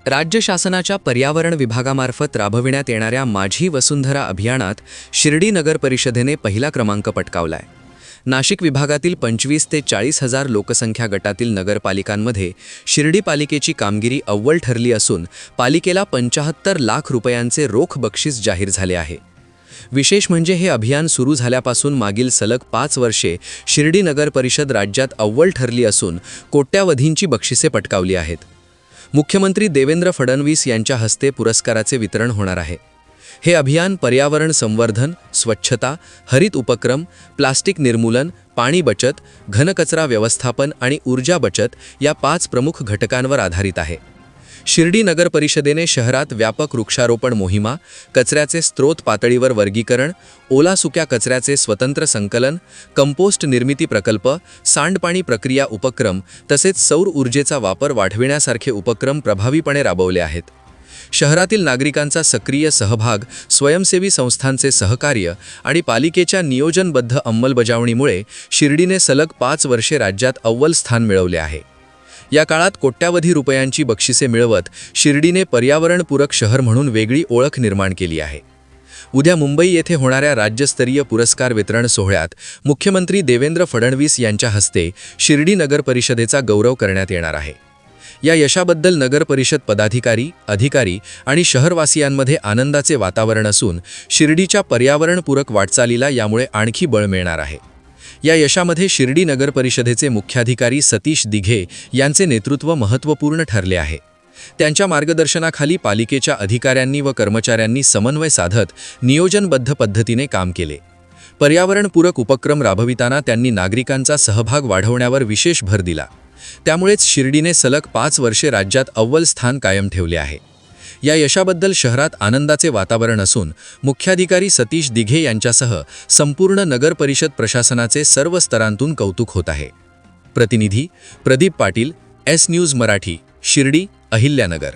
राज्य शासनाच्या पर्यावरण विभागामार्फत राबविण्यात येणाऱ्या माझी वसुंधरा अभियानात शिर्डी नगर परिषदेने पहिला क्रमांक पटकावलाय। नाशिक विभागातील 25 ते 40 हजार लोकसंख्या गटातील नगरपालिकांमध्ये शिर्डी पालिकेची कामगिरी अव्वल ठरली असून पालिकेला 75 लाख रुपयांचे रोख बक्षीस जाहीर झाले आहे। विशेष म्हणजे हे अभियान सुरू झाल्यापासून मागील सलग 5 वर्षे शिर्डी नगर परिषद राज्यात अव्वल ठरली असून कोट्यावधींची बक्षिसे पटकावली आहेत। मुख्यमंत्री देवेंद्र फडणवीस यांच्या हस्ते पुरस्काराचे वितरण होणार आहे। हे अभियान पर्यावरण संवर्धन, स्वच्छता, हरित उपक्रम, प्लास्टिक निर्मूलन, पाणी बचत, घनकचरा व्यवस्थापन आणि ऊर्जा बचत या 5 प्रमुख घटकांवर आधारित आहे। शिर्डी नगर परिषदेने शहरात व्यापक वृक्षारोपण मोहिमा, कचऱ्याचे स्त्रोत पातळीवर वर्गीकरण, ओला सुक्या कचऱ्याचे स्वतंत्र संकलन, कंपोस्ट निर्मिती प्रकल्प, सांडपाणी प्रक्रिया उपक्रम तसेच सौर ऊर्जेचा वापर वाढविण्यासारखे उपक्रम प्रभावीपणे राबवले आहेत। शहरातील नागरिकांचा सक्रिय सहभाग, स्वयंसेवी संस्थांचे सहकार्य आणि पालिकेच्या नियोजनबद्ध अंमलबजावणीमुळे शिर्डीने सलग 5 वर्षे राज्यात अव्वल स्थान मिळवले आहे। या काळात कोट्यावधी रुपयांची बक्षिसे मिळवत शिर्डीने पर्यावरणपूरक शहर म्हणून वेगळी ओळख निर्माण केली आहे। उद्या मुंबई येथे होणाऱ्या राज्यस्तरीय पुरस्कार वितरण सोहळ्यात मुख्यमंत्री देवेंद्र फडणवीस यांच्या हस्ते शिर्डी नगर परिषदेचा गौरव करण्यात येणार आहे। या यशाबद्दल नगर परिषद पदाधिकारी, अधिकारी आणि शहरवासियांमध्ये आनंदाचे वातावरण असून शिर्डीच्या पर्यावरणपूरक वाटचालीला यामुळे आणखी बळ मिळणार आहे। या यशामध्ये शिर्डी नगर परिषदेचे मुख्याधिकारी सतीश दिघे यांचे नेतृत्व महत्त्वपूर्ण ठरले आहे। त्यांच्या मार्गदर्शनाखाली पालिकेच्या अधिकाऱ्यांनी व कर्मचाऱ्यांनी समन्वय साधत नियोजनबद्ध पद्धतीने काम केले। पर्यावरणपूरक उपक्रम राबविताना त्यांनी नागरिकांचा सहभाग वाढवण्यावर विशेष भर दिला। त्यामुळेच शिर्डीने सलग 5 वर्षे राज्यात अव्वल स्थान कायम ठेवले आहे। या यशाबद्दल शहरात आनंदाचे वातावरण असून मुख्याधिकारी सतीश दिघे यांच्यासह संपूर्ण नगर परिषद प्रशासनाचे सर्व स्तरांतून कौतुक होत आहे। प्रतिनिधी प्रदीप पाटील, एस न्यूज मराठी, शिर्डी, अहिल्यानगर।